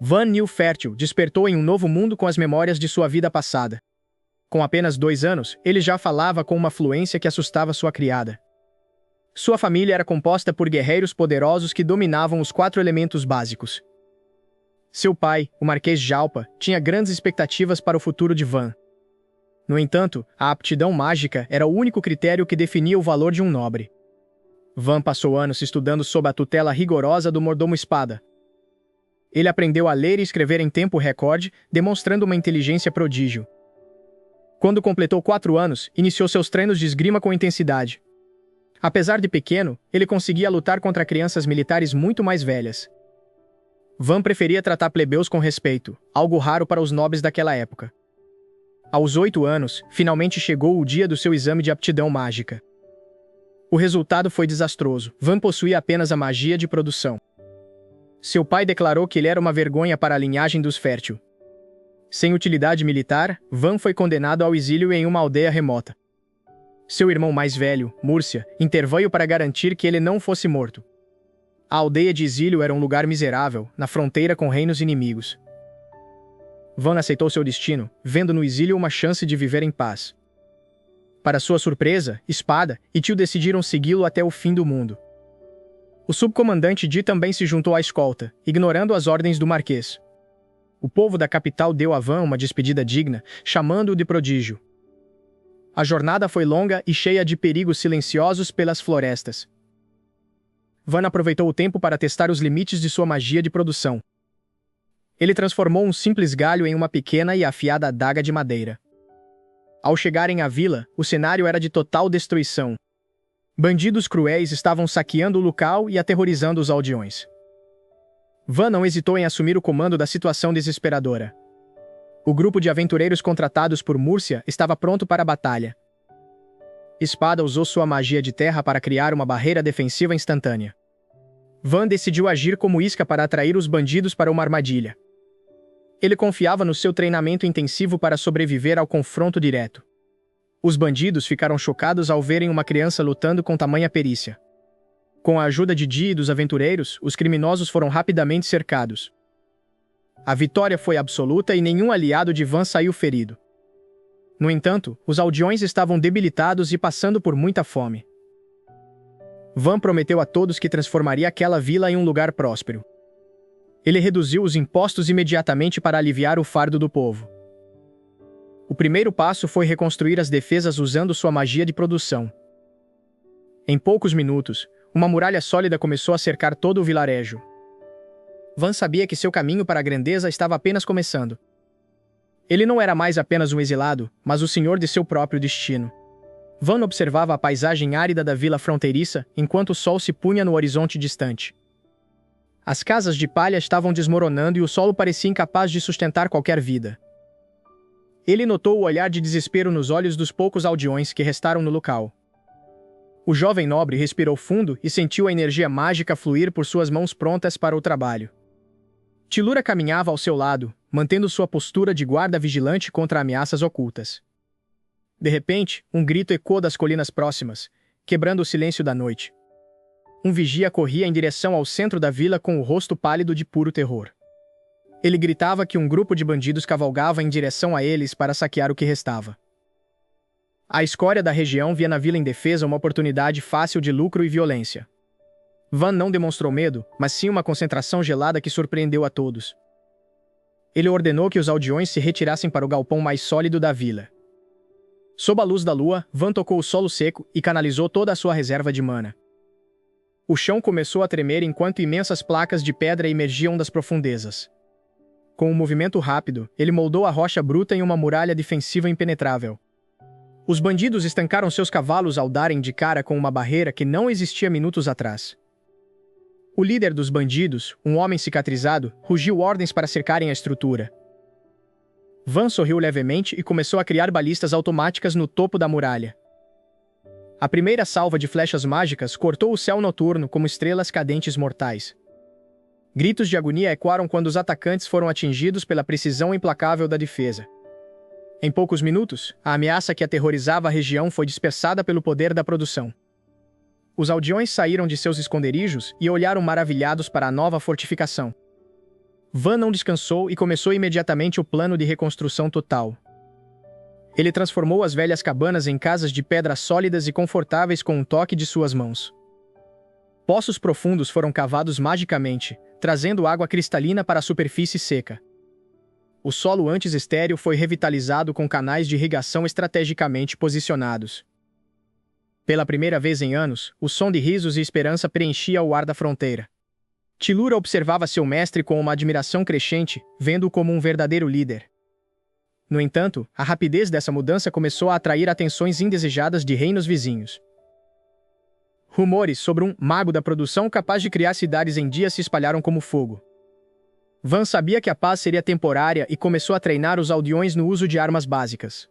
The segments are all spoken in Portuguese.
Van Niel fértil despertou em um novo mundo com as memórias de sua vida passada. Com apenas 2 anos, ele já falava com uma fluência que assustava sua criada. Sua família era composta por guerreiros poderosos que dominavam os 4 elementos básicos. Seu pai, o Marquês Jalpa, tinha grandes expectativas para o futuro de Van. No entanto, a aptidão mágica era o único critério que definia o valor de um nobre. Van passou anos estudando sob a tutela rigorosa do mordomo Espada. Ele aprendeu a ler e escrever em tempo recorde, demonstrando uma inteligência prodígio. Quando completou 4 anos, iniciou seus treinos de esgrima com intensidade. Apesar de pequeno, ele conseguia lutar contra crianças militares muito mais velhas. Van preferia tratar plebeus com respeito, algo raro para os nobres daquela época. Aos 8 anos, finalmente chegou o dia do seu exame de aptidão mágica. O resultado foi desastroso. Van possuía apenas a magia de produção. Seu pai declarou que ele era uma vergonha para a linhagem dos Fértil. Sem utilidade militar, Van foi condenado ao exílio em uma aldeia remota. Seu irmão mais velho, Múrcia, interveio para garantir que ele não fosse morto. A aldeia de exílio era um lugar miserável, na fronteira com reinos inimigos. Van aceitou seu destino, vendo no exílio uma chance de viver em paz. Para sua surpresa, Espada e Tio decidiram segui-lo até o fim do mundo. O subcomandante Di também se juntou à escolta, ignorando as ordens do Marquês. O povo da capital deu a Van uma despedida digna, chamando-o de prodígio. A jornada foi longa e cheia de perigos silenciosos pelas florestas. Van aproveitou o tempo para testar os limites de sua magia de produção. Ele transformou um simples galho em uma pequena e afiada adaga de madeira. Ao chegarem à vila, o cenário era de total destruição. Bandidos cruéis estavam saqueando o local e aterrorizando os aldeões. Van não hesitou em assumir o comando da situação desesperadora. O grupo de aventureiros contratados por Múrcia estava pronto para a batalha. Espada usou sua magia de terra para criar uma barreira defensiva instantânea. Van decidiu agir como isca para atrair os bandidos para uma armadilha. Ele confiava no seu treinamento intensivo para sobreviver ao confronto direto. Os bandidos ficaram chocados ao verem uma criança lutando com tamanha perícia. Com a ajuda de Di e dos aventureiros, os criminosos foram rapidamente cercados. A vitória foi absoluta e nenhum aliado de Van saiu ferido. No entanto, os aldeões estavam debilitados e passando por muita fome. Van prometeu a todos que transformaria aquela vila em um lugar próspero. Ele reduziu os impostos imediatamente para aliviar o fardo do povo. O primeiro passo foi reconstruir as defesas usando sua magia de produção. Em poucos minutos, uma muralha sólida começou a cercar todo o vilarejo. Van sabia que seu caminho para a grandeza estava apenas começando. Ele não era mais apenas um exilado, mas o senhor de seu próprio destino. Van observava a paisagem árida da vila fronteiriça enquanto o sol se punha no horizonte distante. As casas de palha estavam desmoronando e o solo parecia incapaz de sustentar qualquer vida. Ele notou o olhar de desespero nos olhos dos poucos aldeões que restaram no local. O jovem nobre respirou fundo e sentiu a energia mágica fluir por suas mãos prontas para o trabalho. Tilura caminhava ao seu lado, mantendo sua postura de guarda vigilante contra ameaças ocultas. De repente, um grito ecoou das colinas próximas, quebrando o silêncio da noite. Um vigia corria em direção ao centro da vila com o rosto pálido de puro terror. Ele gritava que um grupo de bandidos cavalgava em direção a eles para saquear o que restava. A escória da região via na vila indefesa uma oportunidade fácil de lucro e violência. Van não demonstrou medo, mas sim uma concentração gelada que surpreendeu a todos. Ele ordenou que os aldeões se retirassem para o galpão mais sólido da vila. Sob a luz da lua, Van tocou o solo seco e canalizou toda a sua reserva de mana. O chão começou a tremer enquanto imensas placas de pedra emergiam das profundezas. Com um movimento rápido, ele moldou a rocha bruta em uma muralha defensiva impenetrável. Os bandidos estancaram seus cavalos ao darem de cara com uma barreira que não existia minutos atrás. O líder dos bandidos, um homem cicatrizado, rugiu ordens para cercarem a estrutura. Van sorriu levemente e começou a criar balistas automáticas no topo da muralha. A primeira salva de flechas mágicas cortou o céu noturno como estrelas cadentes mortais. Gritos de agonia ecoaram quando os atacantes foram atingidos pela precisão implacável da defesa. Em poucos minutos, a ameaça que aterrorizava a região foi dispersada pelo poder da produção. Os aldeões saíram de seus esconderijos e olharam maravilhados para a nova fortificação. Van não descansou e começou imediatamente o plano de reconstrução total. Ele transformou as velhas cabanas em casas de pedras sólidas e confortáveis com um toque de suas mãos. Poços profundos foram cavados magicamente, trazendo água cristalina para a superfície seca. O solo antes estéril foi revitalizado com canais de irrigação estrategicamente posicionados. Pela primeira vez em anos, o som de risos e esperança preenchia o ar da fronteira. Tillura observava seu mestre com uma admiração crescente, vendo-o como um verdadeiro líder. No entanto, a rapidez dessa mudança começou a atrair atenções indesejadas de reinos vizinhos. Rumores sobre um mago da produção capaz de criar cidades em dias se espalharam como fogo. Van sabia que a paz seria temporária e começou a treinar os aldeões no uso de armas básicas.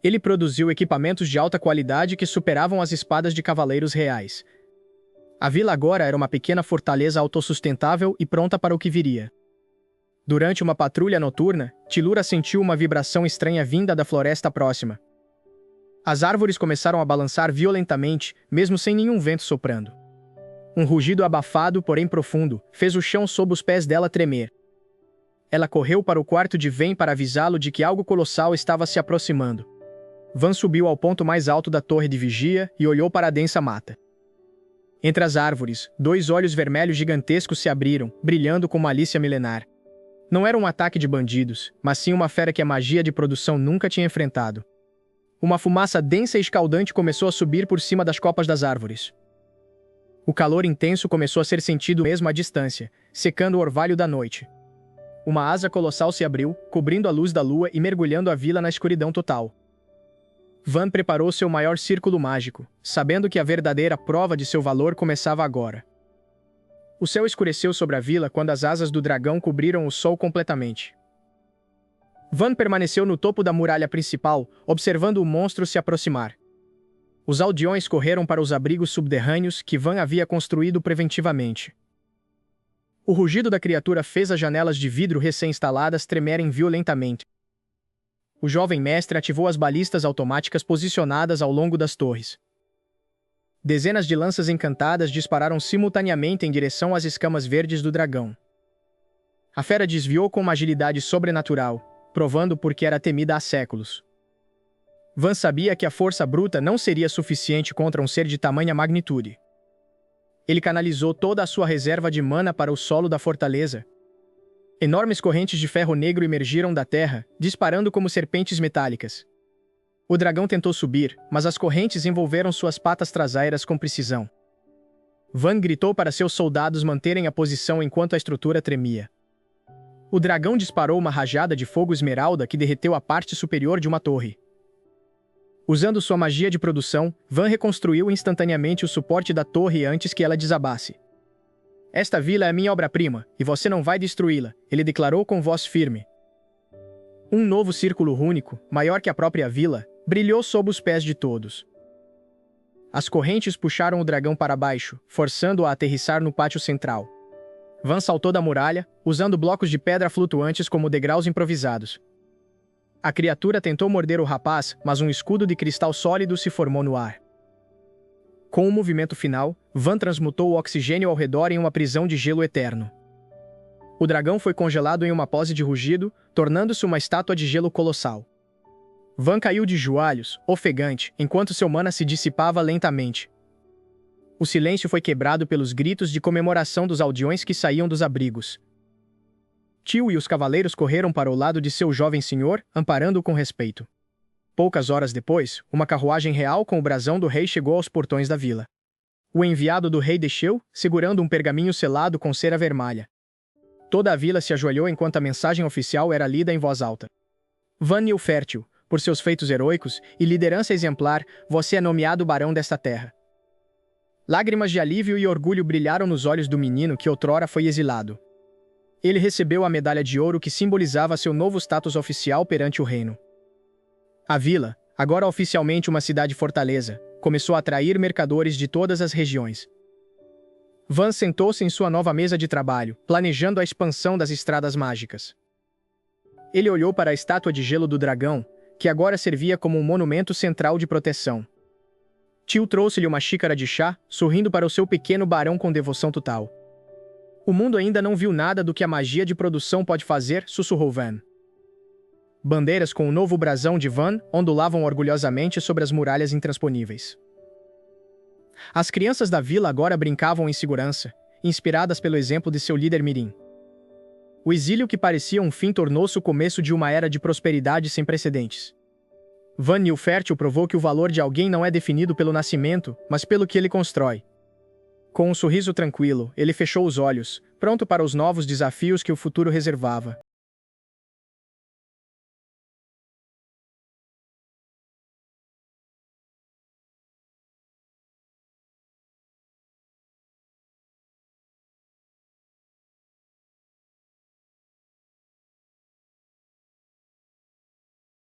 Ele produziu equipamentos de alta qualidade que superavam as espadas de cavaleiros reais. A vila agora era uma pequena fortaleza autossustentável e pronta para o que viria. Durante uma patrulha noturna, Tillura sentiu uma vibração estranha vinda da floresta próxima. As árvores começaram a balançar violentamente, mesmo sem nenhum vento soprando. Um rugido abafado, porém profundo, fez o chão sob os pés dela tremer. Ela correu para o quarto de Ven para avisá-lo de que algo colossal estava se aproximando. Van subiu ao ponto mais alto da torre de vigia e olhou para a densa mata. Entre as árvores, 2 olhos vermelhos gigantescos se abriram, brilhando com malícia milenar. Não era um ataque de bandidos, mas sim uma fera que a magia de produção nunca tinha enfrentado. Uma fumaça densa e escaldante começou a subir por cima das copas das árvores. O calor intenso começou a ser sentido mesmo à distância, secando o orvalho da noite. Uma asa colossal se abriu, cobrindo a luz da lua e mergulhando a vila na escuridão total. Van preparou seu maior círculo mágico, sabendo que a verdadeira prova de seu valor começava agora. O céu escureceu sobre a vila quando as asas do dragão cobriram o sol completamente. Van permaneceu no topo da muralha principal, observando o monstro se aproximar. Os aldeões correram para os abrigos subterrâneos que Van havia construído preventivamente. O rugido da criatura fez as janelas de vidro recém-instaladas tremerem violentamente. O jovem mestre ativou as balistas automáticas posicionadas ao longo das torres. Dezenas de lanças encantadas dispararam simultaneamente em direção às escamas verdes do dragão. A fera desviou com uma agilidade sobrenatural, provando por que era temida há séculos. Van sabia que a força bruta não seria suficiente contra um ser de tamanha magnitude. Ele canalizou toda a sua reserva de mana para o solo da fortaleza. Enormes correntes de ferro negro emergiram da terra, disparando como serpentes metálicas. O dragão tentou subir, mas as correntes envolveram suas patas traseiras com precisão. Van gritou para seus soldados manterem a posição enquanto a estrutura tremia. O dragão disparou uma rajada de fogo esmeralda que derreteu a parte superior de uma torre. Usando sua magia de produção, Van reconstruiu instantaneamente o suporte da torre antes que ela desabasse. "Esta vila é minha obra-prima, e você não vai destruí-la", ele declarou com voz firme. Um novo círculo rúnico, maior que a própria vila, brilhou sob os pés de todos. As correntes puxaram o dragão para baixo, forçando-o a aterrissar no pátio central. Van saltou da muralha, usando blocos de pedra flutuantes como degraus improvisados. A criatura tentou morder o rapaz, mas um escudo de cristal sólido se formou no ar. Com um movimento final, Van transmutou o oxigênio ao redor em uma prisão de gelo eterno. O dragão foi congelado em uma pose de rugido, tornando-se uma estátua de gelo colossal. Van caiu de joelhos, ofegante, enquanto seu mana se dissipava lentamente. O silêncio foi quebrado pelos gritos de comemoração dos aldeões que saíam dos abrigos. Tio e os cavaleiros correram para o lado de seu jovem senhor, amparando-o com respeito. Poucas horas depois, uma carruagem real com o brasão do rei chegou aos portões da vila. O enviado do rei desceu, segurando um pergaminho selado com cera vermelha. Toda a vila se ajoelhou enquanto a mensagem oficial era lida em voz alta. Van Nilfértil, por seus feitos heróicos e liderança exemplar, você é nomeado barão desta terra. Lágrimas de alívio e orgulho brilharam nos olhos do menino que outrora foi exilado. Ele recebeu a medalha de ouro que simbolizava seu novo status oficial perante o reino. A vila, agora oficialmente uma cidade-fortaleza, começou a atrair mercadores de todas as regiões. Van sentou-se em sua nova mesa de trabalho, planejando a expansão das estradas mágicas. Ele olhou para a estátua de gelo do dragão, que agora servia como um monumento central de proteção. Tio trouxe-lhe uma xícara de chá, sorrindo para o seu pequeno barão com devoção total. O mundo ainda não viu nada do que a magia de produção pode fazer, sussurrou Van. Bandeiras com o novo brasão de Van ondulavam orgulhosamente sobre as muralhas intransponíveis. As crianças da vila agora brincavam em segurança, inspiradas pelo exemplo de seu líder Mirim. O exílio que parecia um fim tornou-se o começo de uma era de prosperidade sem precedentes. Van Nilfértil provou que o valor de alguém não é definido pelo nascimento, mas pelo que ele constrói. Com um sorriso tranquilo, ele fechou os olhos, pronto para os novos desafios que o futuro reservava.